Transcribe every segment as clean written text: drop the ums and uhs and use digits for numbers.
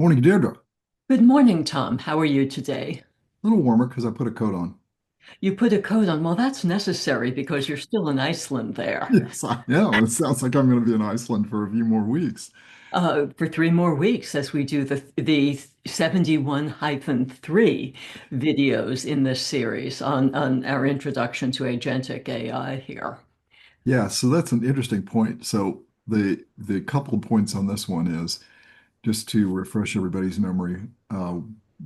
Morning, Deirdre. Good morning, Tom. How are you today? A little warmer because I put a coat on. You put a coat on. Well, that's necessary because you're still in Iceland there Yes, I am. It sounds like I'm going to be in Iceland for a few more weeks. for 3 more weeks as we do the 71-3 videos in this series on our introduction to agentic AI here. Yeah, so that's an interesting point. So the couple of points on this one is just to refresh everybody's memory.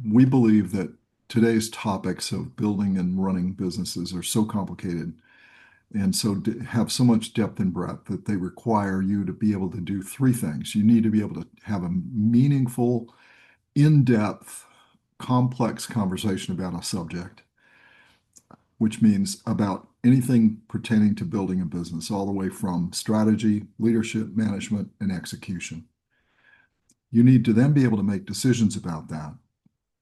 We believe that today's topics of building and running businesses are so complicated and have so much depth and breadth that they require you to be able to do three things. You need to be able to have a meaningful, in-depth, complex conversation about a subject, which means about anything pertaining to building a business, all the way from strategy, leadership, management, and execution. You need to then be able to make decisions about that.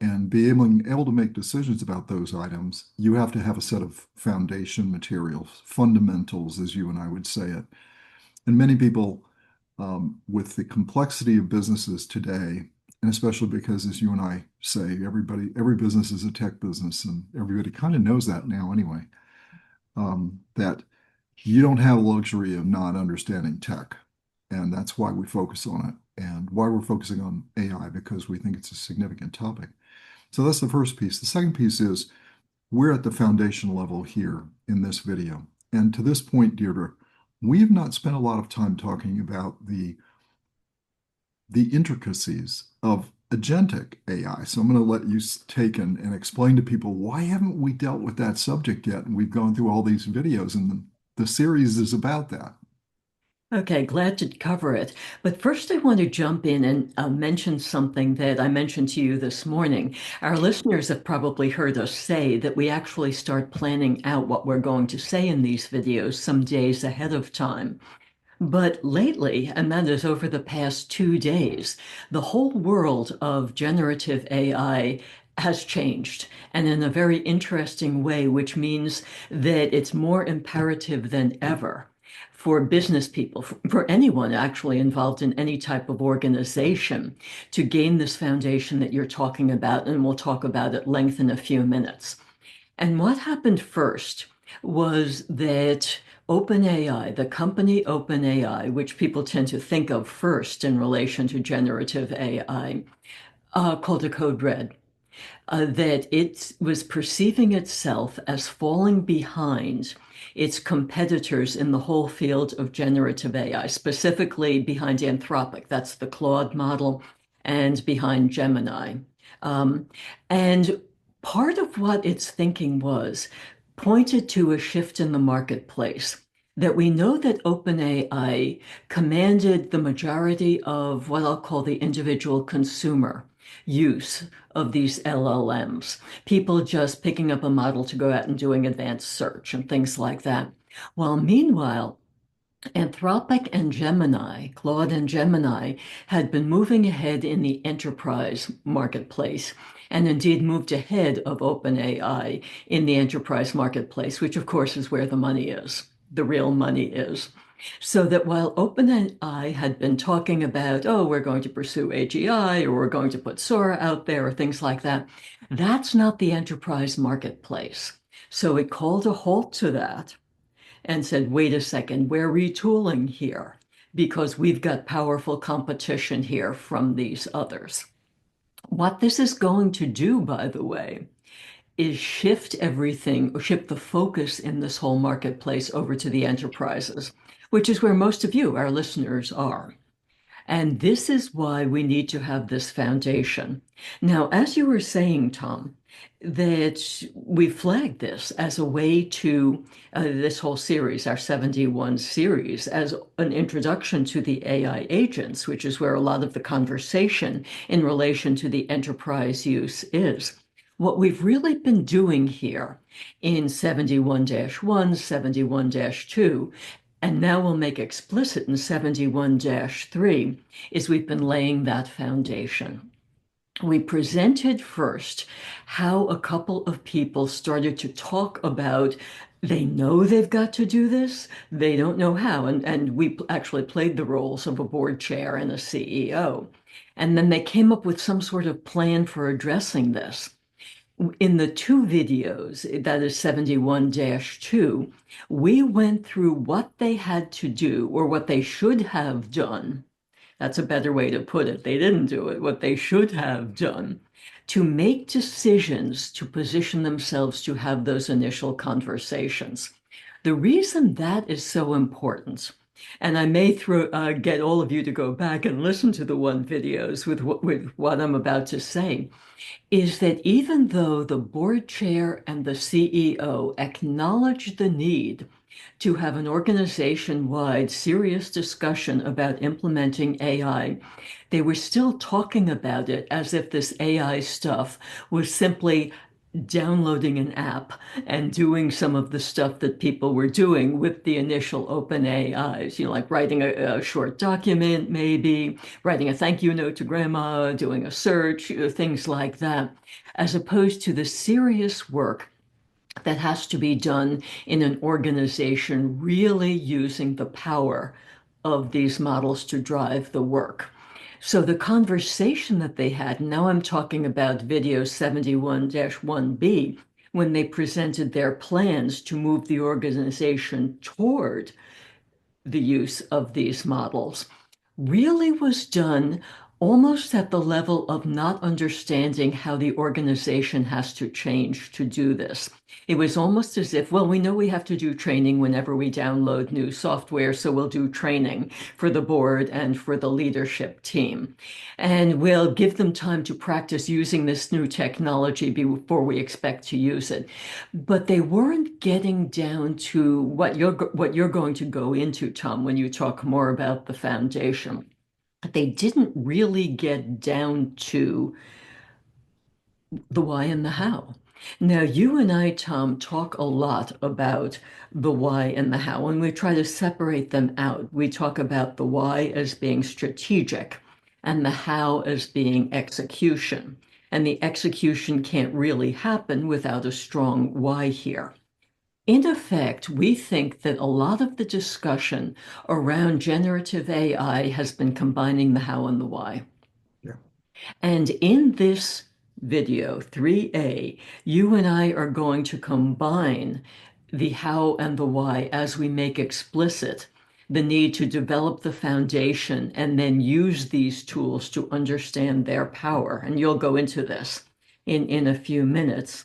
And able to make decisions about those items, you have to have a set of foundation materials, fundamentals, as you and I would say it. And many people, with the complexity of businesses today, and especially because, as you and I say, every business is a tech business, and everybody kind of knows that now anyway, that you don't have the luxury of not understanding tech. And that's why we focus on it and why we're focusing on AI, because we think it's a significant topic. So that's the first piece. The second piece is we're at the foundation level here in this video. And to this point, Deirdre, we have not spent a lot of time talking about the intricacies of agentic AI. So I'm going to let you take and explain to people, why haven't we dealt with that subject yet? And we've gone through all these videos, and the series is about that. Okay, glad to cover it. But first, I want to jump in and mention something that I mentioned to you this morning. Our listeners have probably heard us say that we actually start planning out what we're going to say in these videos some days ahead of time. But lately, and that is over the past 2 days, the whole world of generative AI has changed, and in a very interesting way, which means that it's more imperative than ever for business people, for anyone actually involved in any type of organization, to gain this foundation that you're talking about, and we'll talk about at length in a few minutes. And what happened first was that OpenAI, the company OpenAI, which people tend to think of first in relation to generative AI, called a code red, that it was perceiving itself as falling behind its competitors in the whole field of generative AI, specifically behind Anthropic, that's the Claude model, and behind Gemini. Um, and part of what its thinking was pointed to a shift in the marketplace. That we know that OpenAI commanded the majority of what I'll call the individual consumer use of these LLMs. People just picking up a model to go out and doing advanced search and things like that. While meanwhile, Anthropic and Gemini, Claude and Gemini, had been moving ahead in the enterprise marketplace, and indeed moved ahead of OpenAI in the enterprise marketplace, which of course is where the money is, the real money is. So that while OpenAI had been talking about, oh, we're going to pursue AGI or we're going to put Sora out there or things like that, that's not the enterprise marketplace. So it called a halt to that and said, wait a second, we're retooling here because we've got powerful competition here from these others. What this is going to do, by the way, is shift everything, or shift the focus in this whole marketplace over to the enterprises, which is where most of you, our listeners, are. And this is why we need to have this foundation. Now, as you were saying, Tom, that we flagged this as a way to this whole series, our 71 series, as an introduction to the AI agents, which is where a lot of the conversation in relation to the enterprise use is. What we've really been doing here in 71-1, 71-2, and now we'll make explicit in 71-3, is we've been laying that foundation. We presented first how a couple of people started to talk about they know they've got to do this, they don't know how. And we actually played the roles of a board chair and a CEO. And then they came up with some sort of plan for addressing this. In the two videos, that is 71-2, we went through what they had to do or what they should have done. That's a better way to put it. They didn't do it, what they should have done to make decisions to position themselves to have those initial conversations. The reason that is so important, and I may get all of you to go back and listen to the one videos with what I'm about to say, is that even though the board chair and the CEO acknowledge the need to have an organization-wide serious discussion about implementing AI, they were still talking about it as if this AI stuff was simply downloading an app and doing some of the stuff that people were doing with the initial open AIs, like writing a short document, maybe writing a thank you note to grandma, doing a search, things like that, as opposed to the serious work that has to be done in an organization really using the power of these models to drive the work. So the conversation that they had, now I'm talking about video 71-1B, when they presented their plans to move the organization toward the use of these models, really was done almost at the level of not understanding how the organization has to change to do this. It was almost as if, well, we know we have to do training whenever we download new software, so we'll do training for the board and for the leadership team. And we'll give them time to practice using this new technology before we expect to use it. But they weren't getting down to what you're going to go into, Tom, when you talk more about the foundation. They didn't really get down to the why and the how. Now, you and I, Tom, talk a lot about the why and the how, and we try to separate them out. We talk about the why as being strategic and the how as being execution. And the execution can't really happen without a strong why here. In effect, we think that a lot of the discussion around generative AI has been combining the how and the why. Yeah. And in this video, 3A, you and I are going to combine the how and the why as we make explicit the need to develop the foundation and then use these tools to understand their power. And you'll go into this in a few minutes.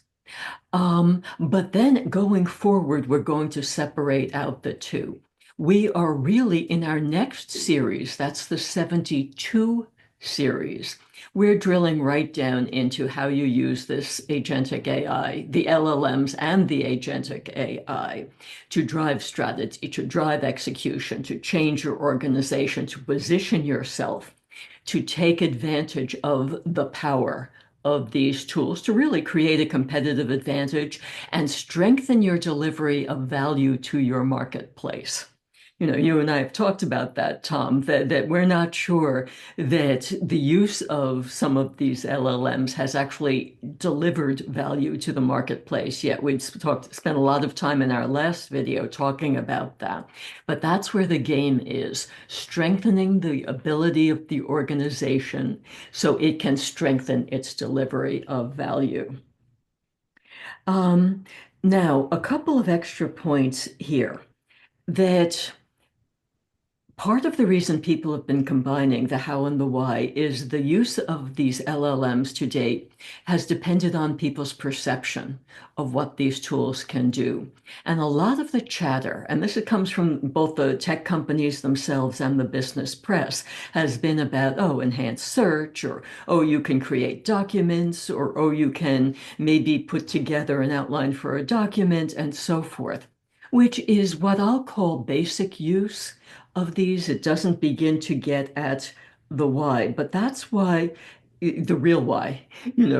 But then going forward, we're going to separate out the two. We are really in our next series, that's the 72 series. We're drilling right down into how you use this agentic AI, the LLMs and the agentic AI to drive strategy, to drive execution, to change your organization, to position yourself, to take advantage of the power of these tools to really create a competitive advantage and strengthen your delivery of value to your marketplace. You and I have talked about that, Tom, that we're not sure that the use of some of these LLMs has actually delivered value to the marketplace yet. Spent a lot of time in our last video talking about that. But that's where the game is, strengthening the ability of the organization so it can strengthen its delivery of value. Um, Now, a couple of extra points here that part of the reason people have been combining the how and the why is the use of these LLMs to date has depended on people's perception of what these tools can do. And a lot of the chatter, and this comes from both the tech companies themselves and the business press, has been about, oh, enhanced search, or oh, you can create documents, or oh, you can maybe put together an outline for a document, and so forth, which is what I'll call basic use of these. It doesn't begin to get at the why, but that's why the real why.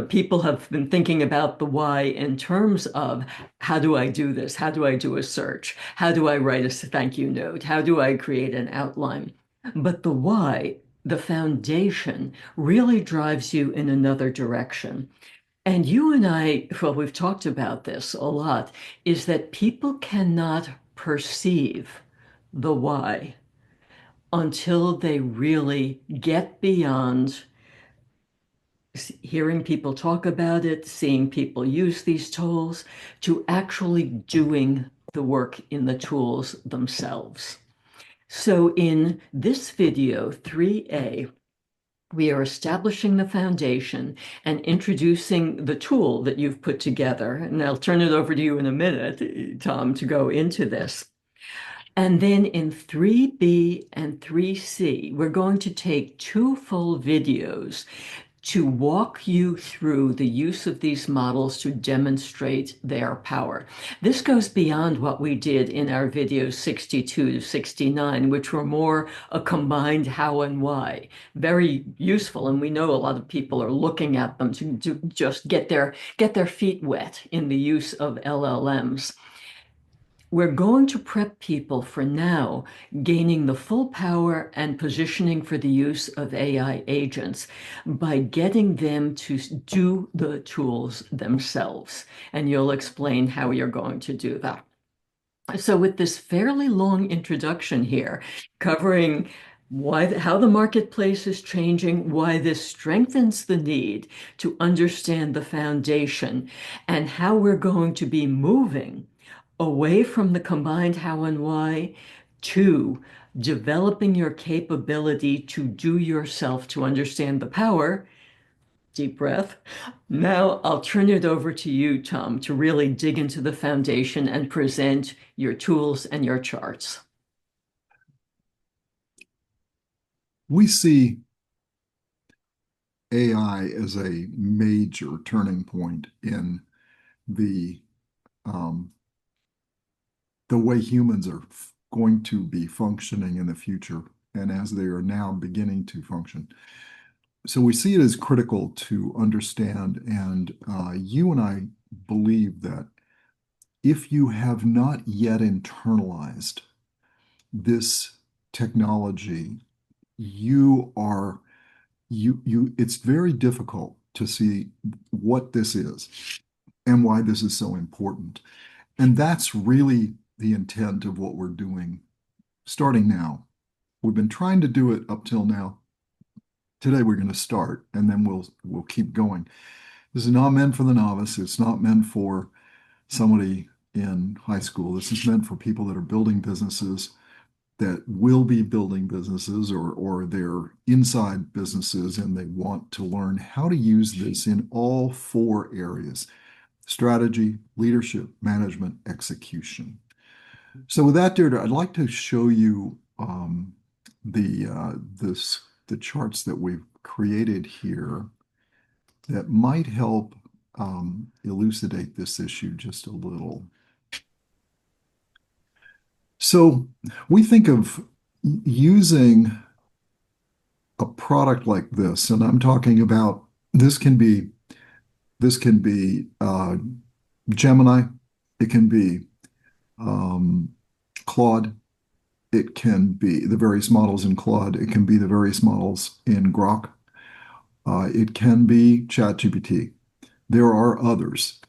People have been thinking about the why in terms of how do I do this? How do I do a search? How do I write a thank you note? How do I create an outline? But the why, the foundation, really drives you in another direction. And you and I, well, we've talked about this a lot, is that people cannot perceive the why until they really get beyond. hearing people talk about it, seeing people use these tools, to actually doing the work in the tools themselves. So in this video 3A, we are establishing the foundation and introducing the tool that you've put together. And I'll turn it over to you in a minute, Tom, to go into this. And then in 3B and 3C, we're going to take two full videos to walk you through the use of these models to demonstrate their power. This goes beyond what we did in our videos 62 to 69, which were more a combined how and why. Very useful, and we know a lot of people are looking at them to just get their feet wet in the use of LLMs. We're going to prep people for now gaining the full power and positioning for the use of AI agents by getting them to do the tools themselves. And you'll explain how you're going to do that. So with this fairly long introduction here, covering how the marketplace is changing, why this strengthens the need to understand the foundation, and how we're going to be moving away from the combined how and why to developing your capability to do yourself to understand the power. Deep breath. Now I'll turn it over to you, Tom, to really dig into the foundation and present your tools and your charts. We see AI as a major turning point in the um, the way humans are going to be functioning in the future, and as they are now beginning to function. So we see it as critical to understand, and you and I believe that if you have not yet internalized this technology, you are it's very difficult to see what this is and why this is so important. And that's really the intent of what we're doing starting now. We've been trying to do it up till now. Today we're going to start, and then we'll keep going. This is not meant for the novice. It's not meant for somebody in high school. This is meant for people that are building businesses, that will be building businesses, or they're inside businesses and they want to learn how to use this in all four areas: strategy, leadership, management, execution. So with that, Deirdre, I'd like to show you the charts that we've created here that might help elucidate this issue just a little. So we think of using a product like this, and I'm talking about this can be Gemini, it can be Claude, it can be the various models in Claude, it can be the various models in Grok, it can be ChatGPT. There are others.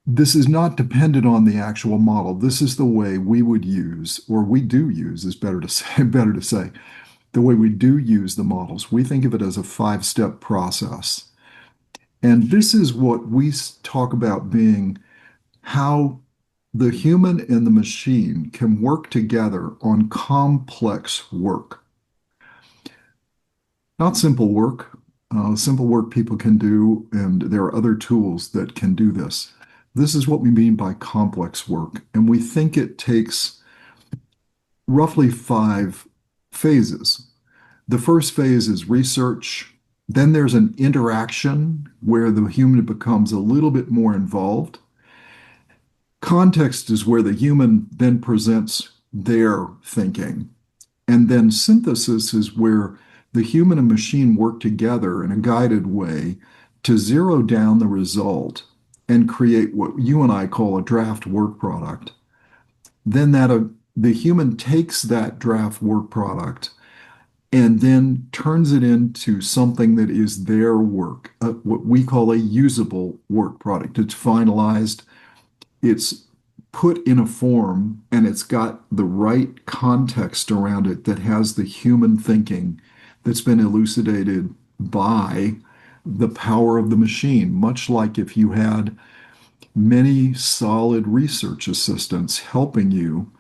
This is not dependent on the actual model. This is the way we would use, or we do use, is better to say, the way we do use the models. We think of it as a five-step process. And this is what we talk about being how the human and the machine can work together on complex work. Not simple work. Simple work people can do, and there are other tools that can do this. This is what we mean by complex work, and we think it takes roughly 5 phases. The first phase is research. Then there's an interaction where the human becomes a little bit more involved. Context is where the human then presents their thinking. And then synthesis is where the human and machine work together in a guided way to zero down the result and create what you and I call a draft work product. Then the human takes that draft work product and then turns it into something that is their work, what we call a usable work product. It's finalized, it's put in a form, and it's got the right context around it that has the human thinking that's been elucidated by the power of the machine, much like if you had many solid research assistants helping you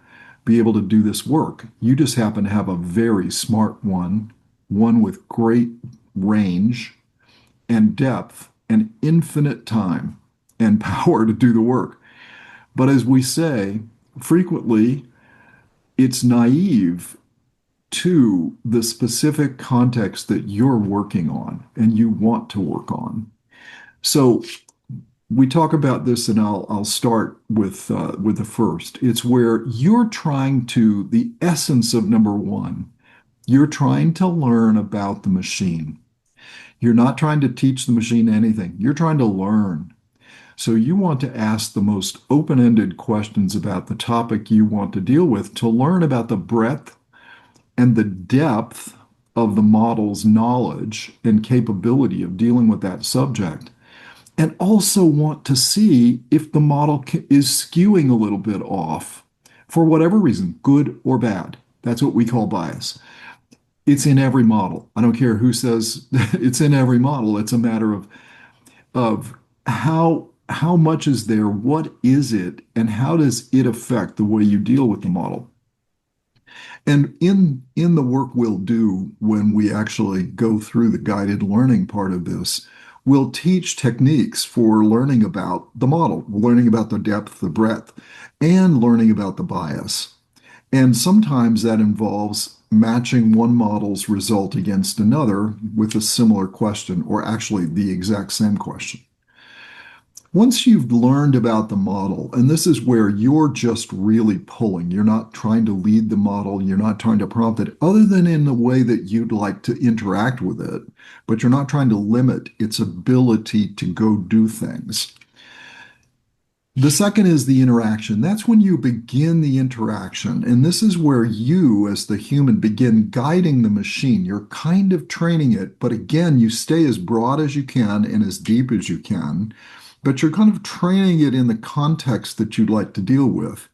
be able to do this work. You just happen to have a very smart one, one with great range and depth and infinite time and power to do the work. But as we say, frequently it's naive to the specific context that you're working on and you want to work on. So we talk about this, and I'll start with the first. It's where you're trying to the essence of number one. You're trying to learn about the machine. You're not trying to teach the machine anything. You're trying to learn. So you want to ask the most open-ended questions about the topic you want to deal with to learn about the breadth and the depth of the model's knowledge and capability of dealing with that subject. And also want to see if the model is skewing a little bit off for whatever reason, good or bad. That's what we call bias. It's in every model. I don't care who says it's in every model. It's a matter of how much is there, what is it, and how does it affect the way you deal with the model. And in the work we'll do when we actually go through the guided learning part of this, we'll teach techniques for learning about the model, learning about the depth, the breadth, and learning about the bias. And sometimes that involves matching one model's result against another with a similar question, or actually the exact same question. Once you've learned about the model, and this is where you're just really pulling, you're not trying to lead the model, you're not trying to prompt it, other than in the way that you'd like to interact with it, but you're not trying to limit its ability to go do things. The second is the interaction. That's when you begin the interaction. And this is where you, as the human, begin guiding the machine. You're kind of training it, but again, you stay as broad as you can and as deep as you can, but you're kind of training it in the context that you'd like to deal with.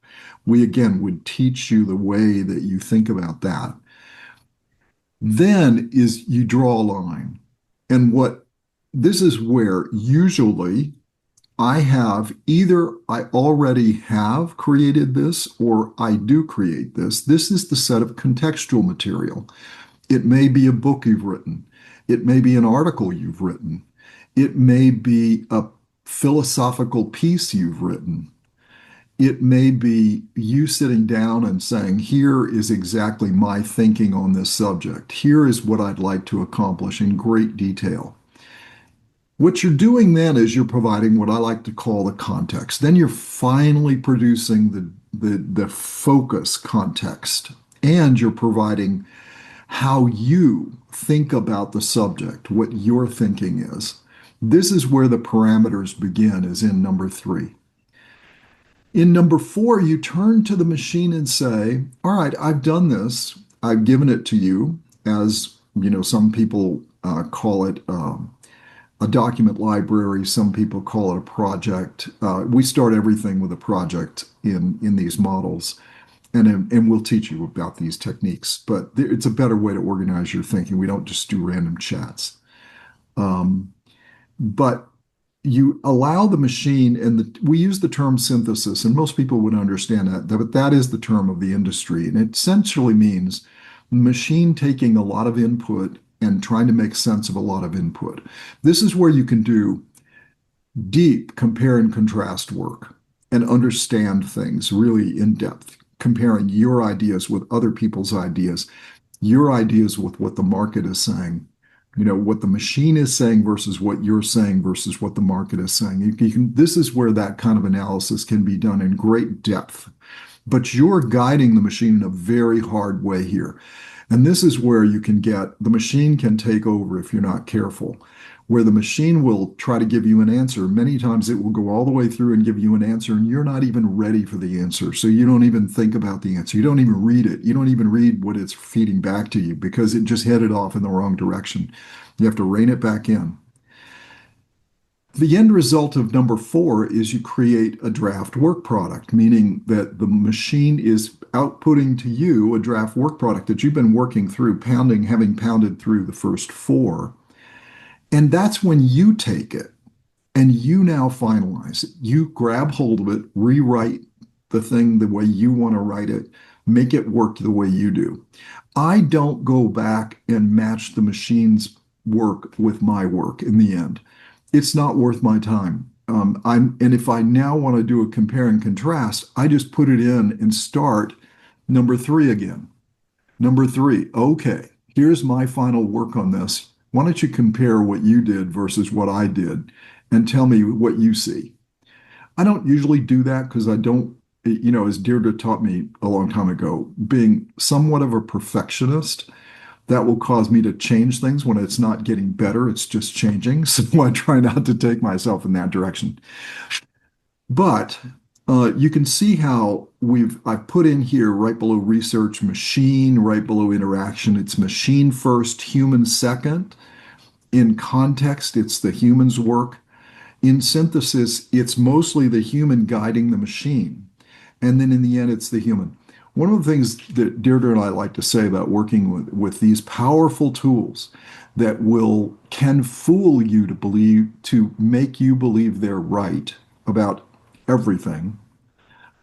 We, again, would teach you the way that you think about that. Then is you draw a line. And what this is where usually I already have created this or I do create this. This is the set of contextual material. It may be a book you've written. It may be an article you've written. It may be a philosophical piece you've written. It may be you sitting down and saying, here is exactly my thinking on this subject. Here is what I'd like to accomplish in great detail. What you're doing then is you're providing what I like to call the context. Then you're finally producing the focus context, and you're providing how you think about the subject, what your thinking is. This is where the parameters begin, is in number three. In number four, you turn to the machine and say, all right, I've done this. I've given it to you, as some people call it a document library. Some people call it a project. We start everything with a project in these models, and we'll teach you about these techniques. But it's a better way to organize your thinking. We don't just do random chats. But you allow the machine, and we use the term synthesis, and most people would understand that, but that is the term of the industry. And it essentially means machine taking a lot of input and trying to make sense of a lot of input. This is where you can do deep compare and contrast work and understand things really in depth, comparing your ideas with other people's ideas, your ideas with what the market is saying, what the machine is saying versus what you're saying versus what the market is saying. This is where that kind of analysis can be done in great depth. But you're guiding the machine in a very hard way here. And this is where the machine can take over if you're not careful, where the machine will try to give you an answer. Many times it will go all the way through and give you an answer, and you're not even ready for the answer. So you don't even think about the answer. You don't even read it. You don't even read what it's feeding back to you because it just headed off in the wrong direction. You have to rein it back in. The end result of number four is you create a draft work product, meaning that the machine is outputting to you a draft work product that you've been working through, having pounded through the first four. And that's when you take it and you now finalize it. You grab hold of it, rewrite the thing the way you want to write it, make it work the way you do. I don't go back and match the machine's work with my work in the end. It's not worth my time. And if I now want to do a compare and contrast, I just put it in and start number three again. Number three, okay, here's my final work on this. Why don't you compare what you did versus what I did and tell me what you see? I don't usually do that because I don't, as Deirdre taught me a long time ago, being somewhat of a perfectionist, that will cause me to change things when it's not getting better, it's just changing. So I try not to take myself in that direction. But you can see how I've put in here right below research machine, right below interaction. It's machine first, human second. In context, it's the human's work. In synthesis, it's mostly the human guiding the machine. And then in the end, it's the human. One of the things that Deirdre and I like to say about working with these powerful tools that can fool you to believe, to make you believe they're right about everything,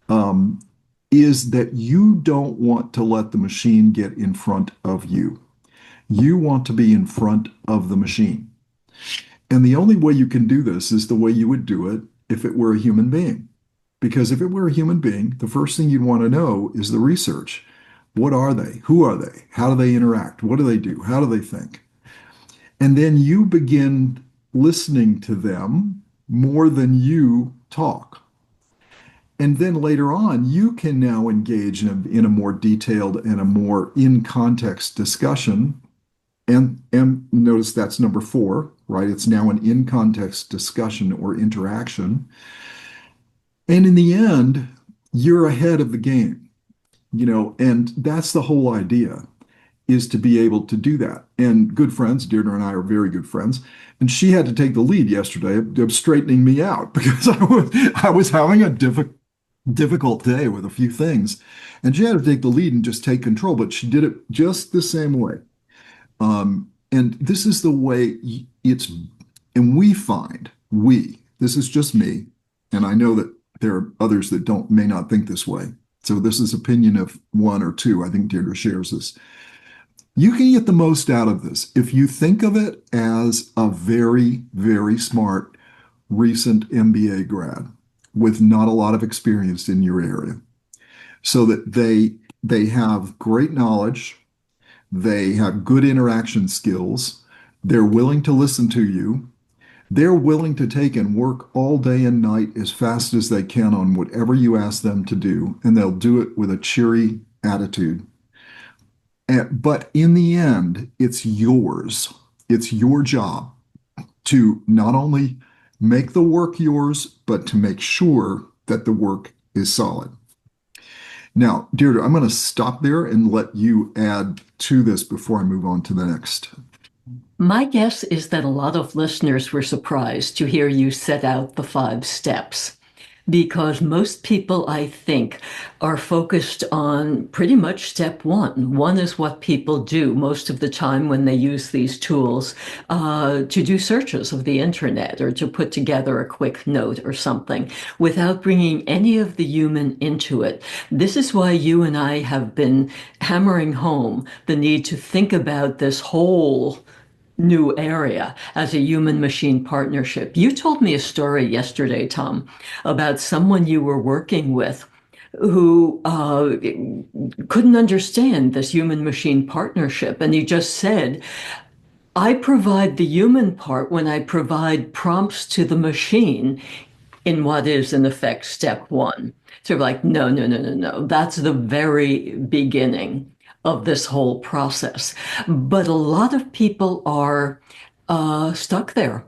um, is that you don't want to let the machine get in front of you. You want to be in front of the machine. And the only way you can do this is the way you would do it if it were a human being. Because if it were a human being, the first thing you'd want to know is the research. What are they? Who are they? How do they interact? What do they do? How do they think? And then you begin listening to them more than you talk. And then later on, you can now engage in a more detailed and a more in context discussion. And notice that's number four, right? It's now an in context discussion or interaction. And in the end, you're ahead of the game, and that's the whole idea is to be able to do that. And good friends, Deirdre and I are very good friends. And she had to take the lead yesterday of straightening me out because I was having a difficult day with a few things. And she had to take the lead and just take control, but she did it just the same way. And this is the way and this is just me, and I know that there are others that may not think this way. So this is opinion of one or two. I think Deirdre shares this. You can get the most out of this if you think of it as a very, very smart recent MBA grad with not a lot of experience in your area, so that they have great knowledge, they have good interaction skills, they're willing to listen to you, they're willing to take and work all day and night as fast as they can on whatever you ask them to do, and they'll do it with a cheery attitude. But in the end, it's yours. It's your job to not only make the work yours, but to make sure that the work is solid. Now, Deirdre, I'm going to stop there and let you add to this before I move on to the next. My guess is that a lot of listeners were surprised to hear you set out the 5 steps, because most people, I think, are focused on pretty much step one. One is what people do most of the time when they use these tools to do searches of the internet or to put together a quick note or something without bringing any of the human into it. This is why you and I have been hammering home the need to think about this whole new area as a human machine partnership. You told me a story yesterday, Tom, about someone you were working with who couldn't understand this human machine partnership. And he just said, I provide the human part when I provide prompts to the machine in what is, in effect, step one. Sort of like, no, no, no, no, no. That's the very beginning of this whole process. But a lot of people are stuck there.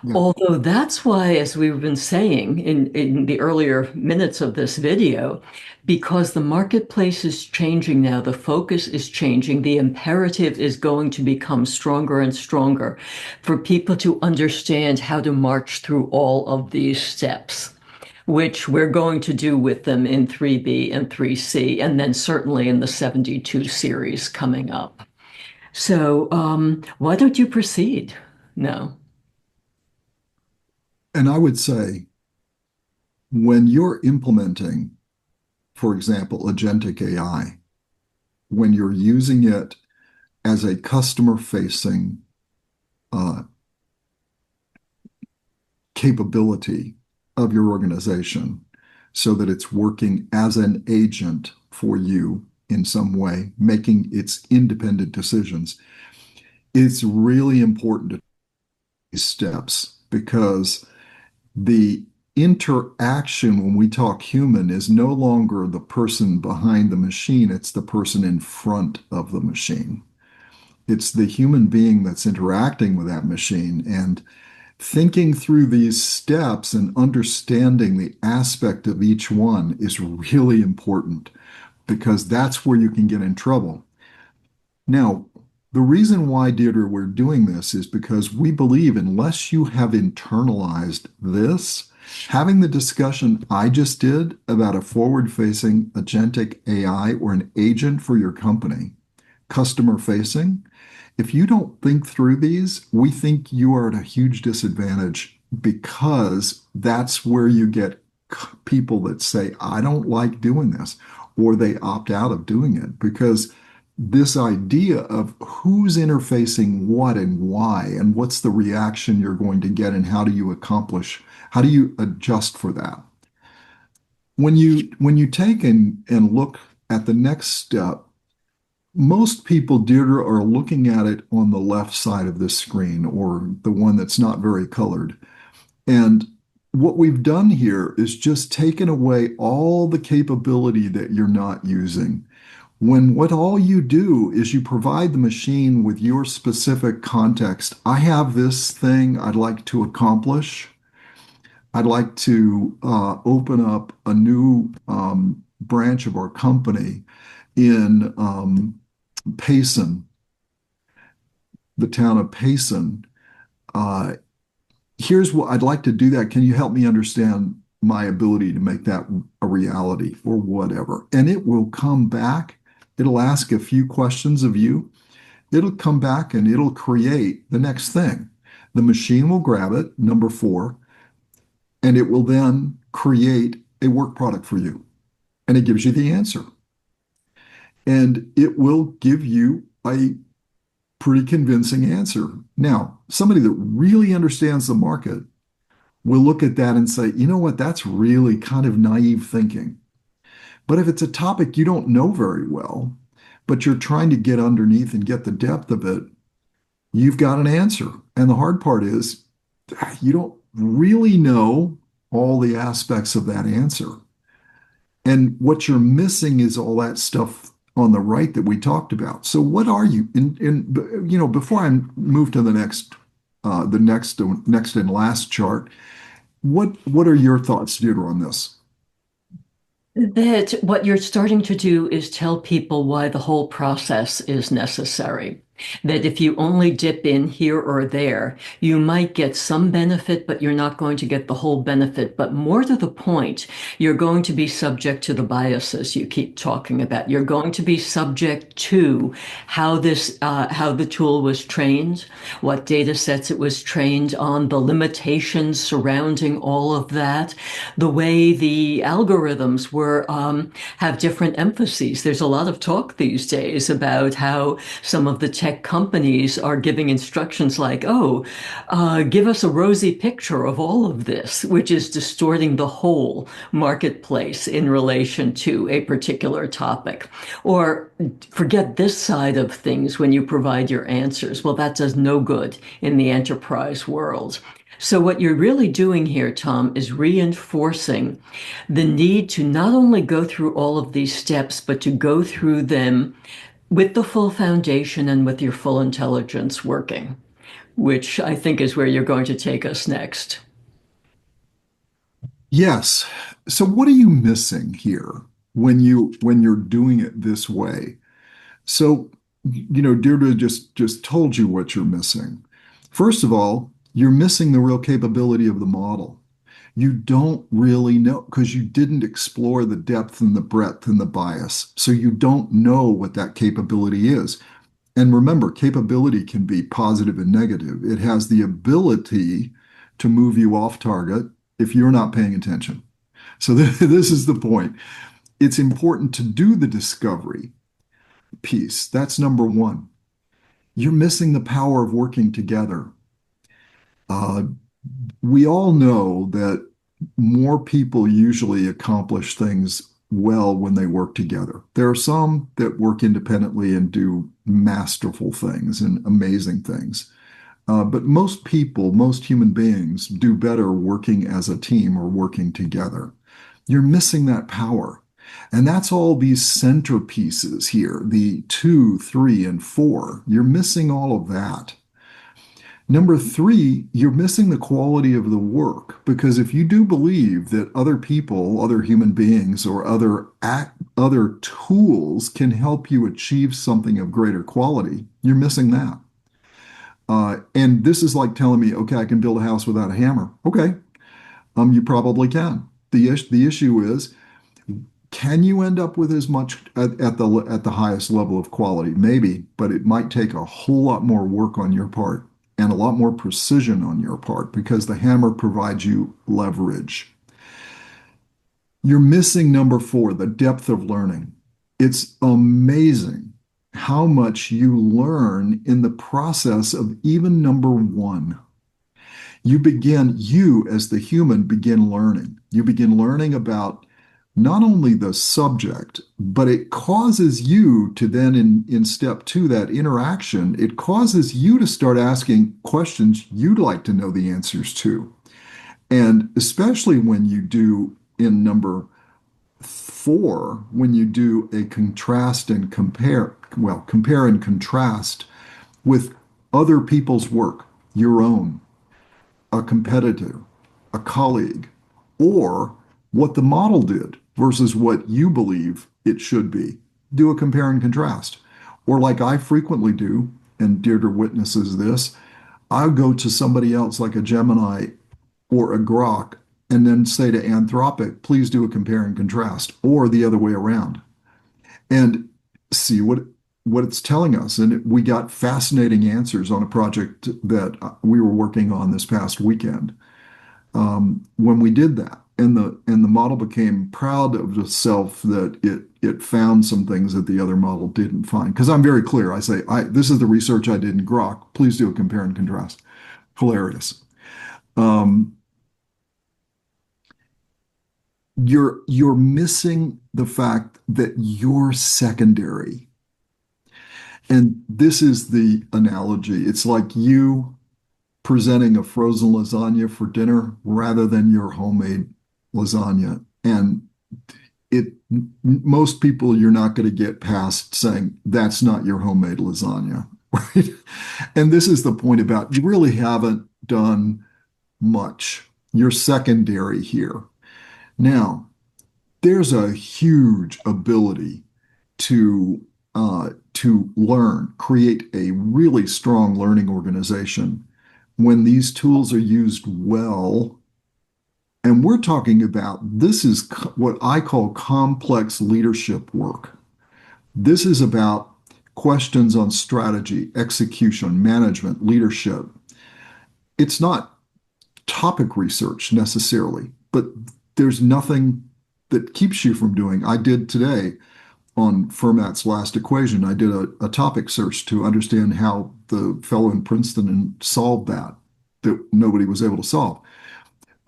Yeah. Although that's why, as we've been saying in the earlier minutes of this video, because the marketplace is changing now, the focus is changing, the imperative is going to become stronger and stronger for people to understand how to march through all of these steps, which we're going to do with them in 3B and 3C, and then certainly in the 72 series coming up. So why don't you proceed? No. And I would say when you're implementing, for example, agentic AI, when you're using it as a customer facing uh, capability of your organization so that it's working as an agent for you in some way, making its independent decisions, it's really important to take these steps because the interaction when we talk human is no longer the person behind the machine, it's the person in front of the machine. It's the human being that's interacting with that machine. And thinking through these steps and understanding the aspect of each one is really important because that's where you can get in trouble. Now, the reason why, Deirdre, we're doing this is because we believe unless you have internalized this, having the discussion I just did about a forward-facing agentic AI or an agent for your company, customer facing, if you don't think through these, we think you are at a huge disadvantage because that's where you get people that say, I don't like doing this, or they opt out of doing it because this idea of who's interfacing what and why, and what's the reaction you're going to get, and how do you adjust for that? When you take and look at the next step, most people, Deirdre, are looking at it on the left side of this screen or the one that's not very colored. And what we've done here is just taken away all the capability that you're not using. When what all you do is you provide the machine with your specific context. I have this thing I'd like to accomplish. I'd like to open up a new branch of our company in Payson, the town of Payson. Uh, Here's what I'd like to do that. Can you help me understand my ability to make that a reality or whatever? And it will come back. It'll ask a few questions of you. It'll come back and it'll create the next thing. The machine will grab it, number four, and it will then create a work product for you. And it gives you the answer. And it will give you a pretty convincing answer. Now, somebody that really understands the market will look at that and say, you know what, that's really kind of naive thinking. But if it's a topic you don't know very well, but you're trying to get underneath and get the depth of it, you've got an answer. And the hard part is you don't really know all the aspects of that answer. And what you're missing is all that stuff on the right that we talked about. So what are you before I move to the next and last chart, what are your thoughts, Deirdre, on this? That what you're starting to do is tell people why the whole process is necessary. That if you only dip in here or there, you might get some benefit, but you're not going to get the whole benefit. But more to the point, you're going to be subject to the biases you keep talking about. You're going to be subject to how the tool was trained, what data sets it was trained on, the limitations surrounding all of that, the way the algorithms were have different emphases. There's a lot of talk these days about how some of the tech companies are giving instructions like, oh, give us a rosy picture of all of this, which is distorting the whole marketplace in relation to a particular topic. Or forget this side of things when you provide your answers. Well, that does no good in the enterprise world. So, what you're really doing here, Tom, is reinforcing the need to not only go through all of these steps, but to go through them with the full foundation and with your full intelligence working, which I think is where you're going to take us next. Yes. So what are you missing here when you're doing it this way? So, Deirdre just told you what you're missing. First of all, you're missing the real capability of the model. You don't really know because you didn't explore the depth and the breadth and the bias. So you don't know what that capability is. And remember, capability can be positive and negative. It has the ability to move you off target if you're not paying attention. So this is the point. It's important to do the discovery piece. That's number one. You're missing the power of working together. Uh, we all know that more people usually accomplish things well when they work together. There are some that work independently and do masterful things and amazing things. But most people, most human beings do better working as a team or working together. You're missing that power. And that's all these centerpieces here, the two, three, and four. You're missing all of that. Number three, you're missing the quality of the work because if you do believe that other people, other human beings, or other tools can help you achieve something of greater quality, you're missing that. And this is like telling me, okay, I can build a house without a hammer. Okay, you probably can. The issue is, can you end up with as much at the highest level of quality? Maybe, but it might take a whole lot more work on your part and a lot more precision on your part because the hammer provides you leverage. You're missing number four, the depth of learning. It's amazing how much you learn in the process of even number one. You as the human begin learning. You begin learning about not only the subject, but it causes you to then, in step two, that interaction, it causes you to start asking questions you'd like to know the answers to. And especially when you do in number four, when you do a contrast and compare and contrast with other people's work, your own, a competitor, a colleague, or what the model did versus what you believe it should be. Do a compare and contrast. Or like I frequently do, and Deirdre witnesses this, I'll go to somebody else like a Gemini or a Grok and then say to Anthropic, please do a compare and contrast, or the other way around. And see what it's telling us. And we got fascinating answers on a project that we were working on this past weekend when we did that. And the model became proud of itself that it found some things that the other model didn't find. Because I'm very clear. I say, this is the research I did in Grok. Please do a compare and contrast. Hilarious. Um, you're missing the fact that you're secondary. And this is the analogy. It's like you presenting a frozen lasagna for dinner rather than your homemade lasagna. And it most people you're not going to get past saying that's not your homemade lasagna, right? And this is the point about you really haven't done much. You're secondary here. Now, there's a huge ability to learn, create a really strong learning organization when these tools are used well. And we're talking about this is what I call complex leadership work. This is about questions on strategy, execution, management, leadership. It's not topic research necessarily, but there's nothing that keeps you from doing. I did today on Fermat's last equation, I did a topic search to understand how the fellow in Princeton solved that nobody was able to solve.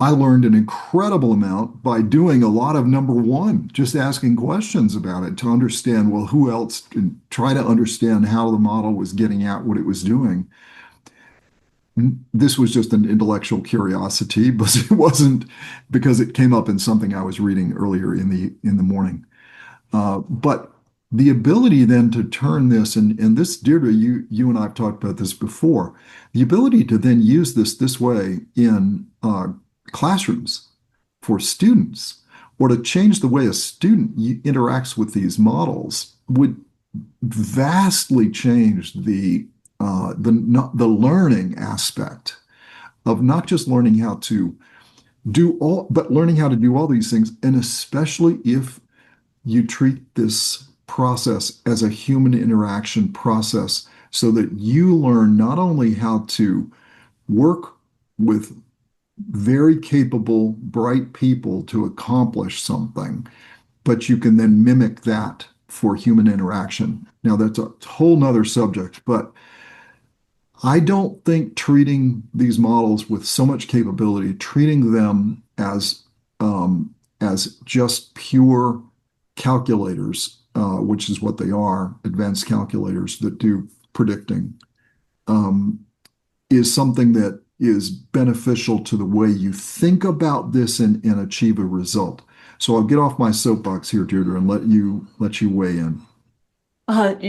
I learned an incredible amount by doing a lot of number one, just asking questions about it to understand, well, who else, and try to understand how the model was getting at what it was doing. This was just an intellectual curiosity, but it wasn't because it came up in something I was reading earlier in the morning. But the ability then to turn this, and this, Deirdre, you and I have talked about this before, the ability to then use this way in classrooms for students, or to change the way a student interacts with these models would vastly change the learning aspect of not just learning how to do all, but learning how to do all these things, and especially if you treat this process as a human interaction process so that you learn not only how to work with very capable, bright people to accomplish something, but you can then mimic that for human interaction. Now, that's a whole nother subject, but I don't think treating these models with so much capability, treating them as just pure calculators, which is what they are, advanced calculators that do predicting, um, is something that is beneficial to the way you think about this and achieve a result. So I'll get off my soapbox here, Deirdre, and let you weigh in.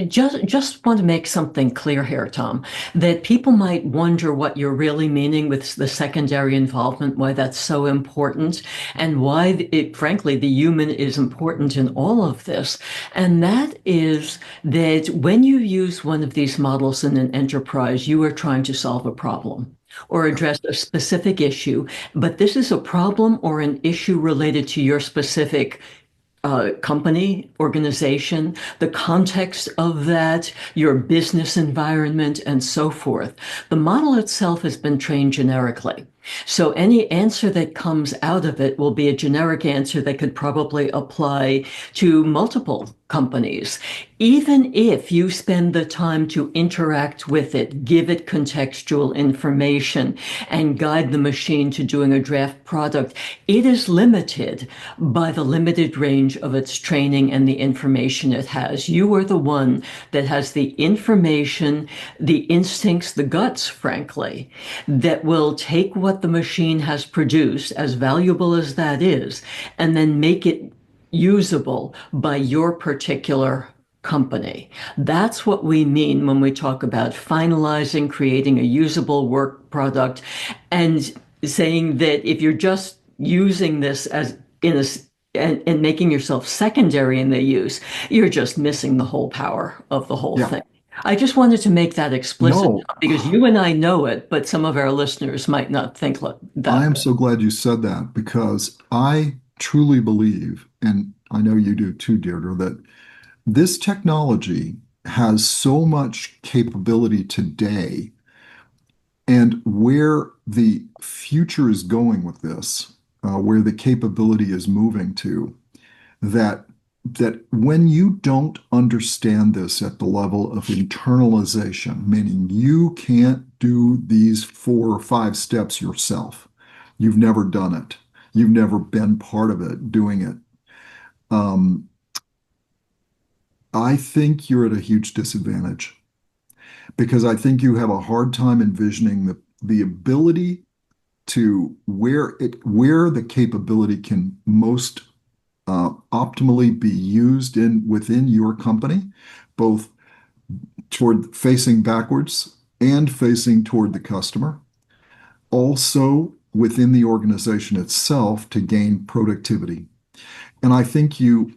Just want to make something clear here, Tom, that people might wonder what you're really meaning with the secondary involvement, why that's so important, and why frankly, the human is important in all of this. And that is that when you use one of these models in an enterprise, you are trying to solve a problem or address a specific issue, but this is a problem or an issue related to your specific company, organization, the context of that, your business environment, and so forth. The model itself has been trained generically. So any answer that comes out of it will be a generic answer that could probably apply to multiple companies. Even if you spend the time to interact with it, give it contextual information, and guide the machine to doing a draft product, it is limited by the limited range of its training and the information it has. You are the one that has the information, the instincts, the guts, frankly, that will take what the machine has produced, as valuable as that is, and then make it usable by your particular company. That's what we mean when we talk about finalizing, creating a usable work product, and saying that if you're just using this as in a and making yourself secondary in the use, you're just missing the whole power of the whole Yeah. thing. I just wanted to make that explicit No, because you and I know it, but some of our listeners might not think I that am way. so glad you said that because I truly believe, and I know you do too, Deirdre, that this technology has so much capability today, and where the future is going with this, where the capability is moving to, that when you don't understand this at the level of internalization, meaning you can't do these 4 or 5 steps yourself, you've never done it, you've never been part of it, doing it. Um, I think you're at a huge disadvantage because I think you have a hard time envisioning the ability to where the capability can most optimally be used in within your company, both toward facing backwards and facing toward the customer. Also within the organization itself to gain productivity. And I think you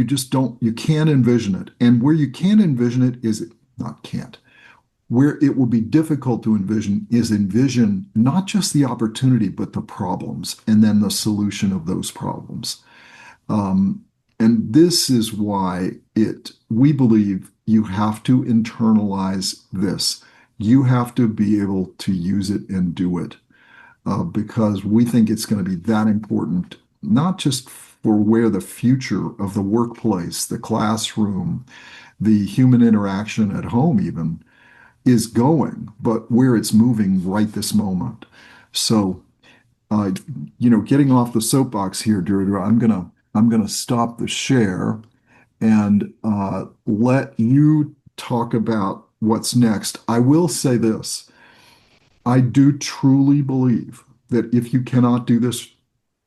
just don't you can't envision it. And where you can envision it is not can't. Where it will be difficult to envision not just the opportunity, but the problems and then the solution of those problems. Um, and this is why we believe you have to internalize this. You have to be able to use it and do it because we think it's going to be that important, not just for where the future of the workplace, the classroom, the human interaction at home, even is going, but where it's moving right this moment. So, uh, getting off the soapbox here, Deirdre, I'm gonna stop the share and let you talk about what's next. I will say this: I do truly believe that if you cannot do this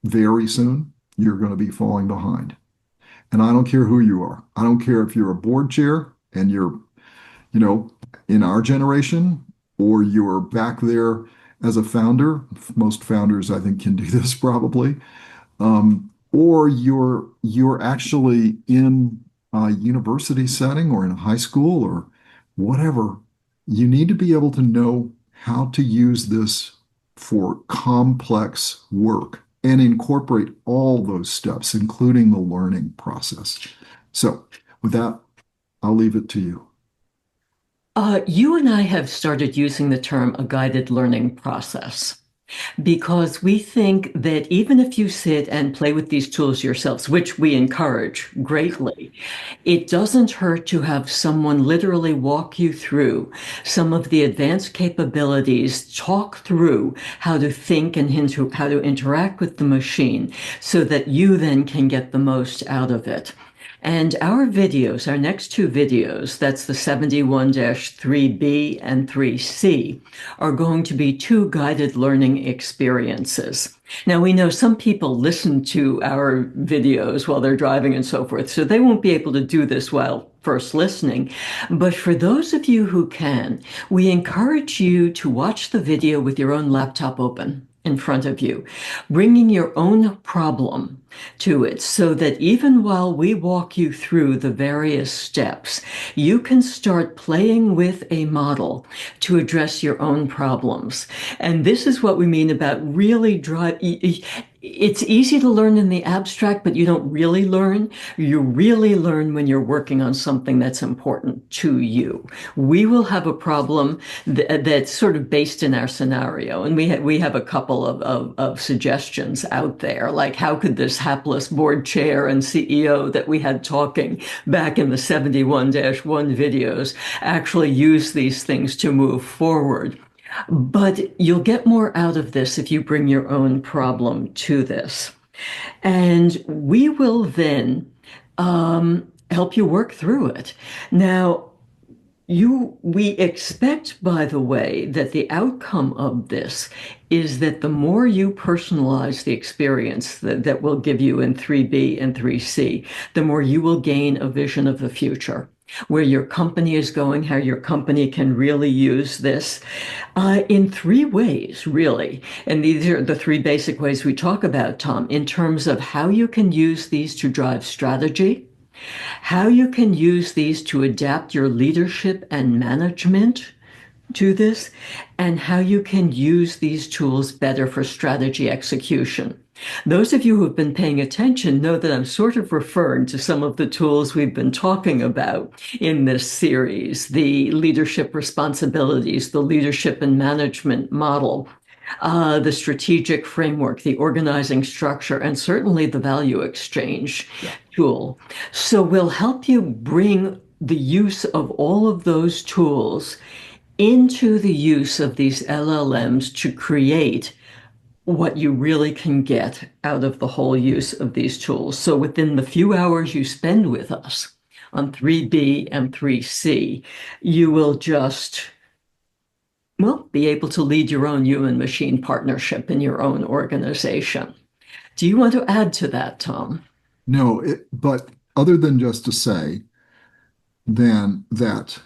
very soon, you're going to be falling behind. And I don't care who you are. I don't care if you're a board chair and you're, you know, in our generation, or you're back there as a founder. Most founders, I think, can do this probably. Or you're actually in a university setting or in a high school or whatever. You need to be able to know how to use this for complex work and incorporate all those steps, including the learning process. So, with that, I'll leave it to you. You and I have started using the term a guided learning process. because we think that even if you sit and play with these tools yourselves, which we encourage greatly, it doesn't hurt to have someone literally walk you through some of the advanced capabilities, talk through how to think and how to interact with the machine so that you then can get the most out of it. And our videos, our next two videos, that's the 71-3B and 3C, are going to be two guided learning experiences. Now, we know some people listen to our videos while they're driving and so forth, so they won't be able to do this while first listening. But for those of you who can, we encourage you to watch the video with your own laptop open in front of you, bringing your own problem to it so that even while we walk you through the various steps, you can start playing with a model to address your own problems. And this is what we mean about really drive. It's easy to learn in the abstract, but you don't really learn. You really learn when you're working on something that's important to you. We will have a problem that's sort of based in our scenario. And we have a couple of suggestions out there, like how could this hapless board chair and CEO that we had talking back in the 71-1 videos actually use these things to move forward? But you'll get more out of this if you bring your own problem to this. And we will then help you work through it. Now, we expect, by the way, that the outcome of this is that the more you personalize the experience that we'll give you in 3B and 3C, the more you will gain a vision of the future, where your company is going, how your company can really use this in three ways, really. And these are the three basic ways we talk about, Tom, in terms of how you can use these to drive strategy, how you can use these to adapt your leadership and management to this, and how you can use these tools better for strategy execution. Those of you who have been paying attention know that I'm sort of referring to some of the tools we've been talking about in this series, the leadership responsibilities, the leadership and management model, the strategic framework, the organizing structure, and certainly the value exchange tool. So we'll help you bring the use of all of those tools into the use of these LLMs to create what you really can get out of the whole use of these tools. So within the few hours you spend with us on 3B and 3C, you will just, well, be able to lead your own human machine partnership in your own organization. Do you want to add to that, Tom? No, but other than just to say then that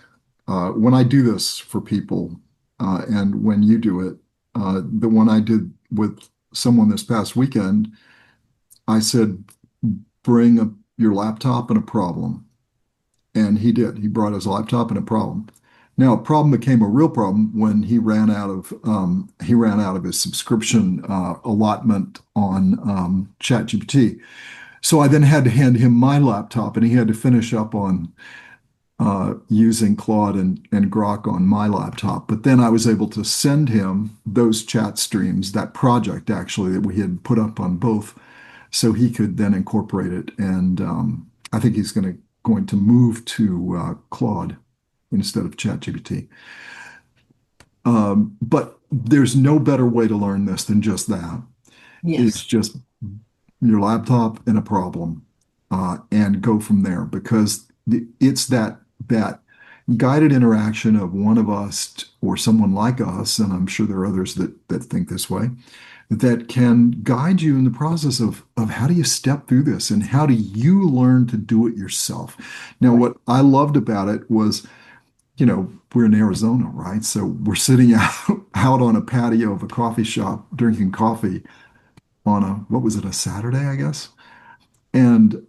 when I do this for people, and when you do it, the one I did with someone this past weekend, I said, bring your laptop and a problem. And he did. He brought his laptop and a problem. Now, a problem became a real problem when he ran out of his subscription allotment on ChatGPT. So I then had to hand him my laptop, and he had to finish up on using Claude and Grok on my laptop. But then I was able to send him those chat streams, that project actually that we had put up on both, so he could then incorporate it. And I think he's going to move to Claude instead of ChatGPT. But there's no better way to learn this than just that. It's Yes. just your laptop and a problem, and go from there, because it's that guided interaction of one of us or someone like us, and I'm sure there are others that think this way, that can guide you in the process of how do you step through this and how do you learn to do it yourself. Now, Right. what I loved about it was, we're in Arizona, right? So we're sitting out on a patio of a coffee shop drinking coffee on what was it, a Saturday, I guess? And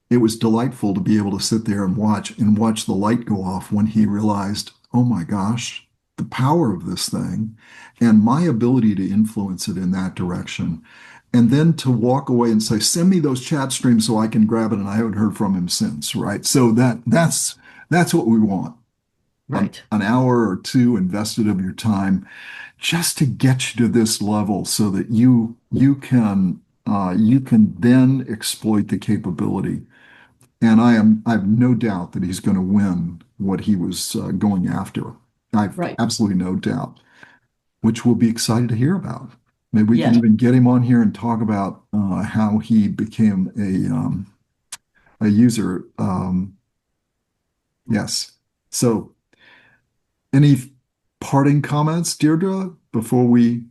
it was delightful to be able to sit there and watch the light go off when he realized, oh my gosh, the power of this thing and my ability to influence it in that direction. And then to walk away and say, send me those chat streams so I can grab it. And I haven't heard from him since, right? So that's what we want. Right. an hour or two invested of your time just to get you to this level so that you can then exploit the capability. And I have no doubt that he's going to win what he was going after. I've Right. absolutely no doubt, which we'll be excited to hear about. Maybe we can Yes. even get him on here and talk about how he became a user. Yes. So, any parting comments, Deirdre, before we?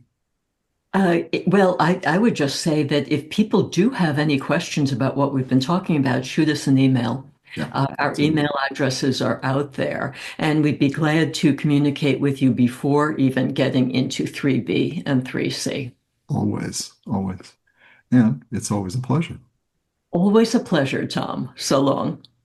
Well, I would just say that if people do have any questions about what we've been talking about, shoot us an email. Yeah, Our absolutely. email addresses are out there, and we'd be glad to communicate with you before even getting into 3B and 3C. Always, always. And it's always a pleasure. Always a pleasure, Tom. So long.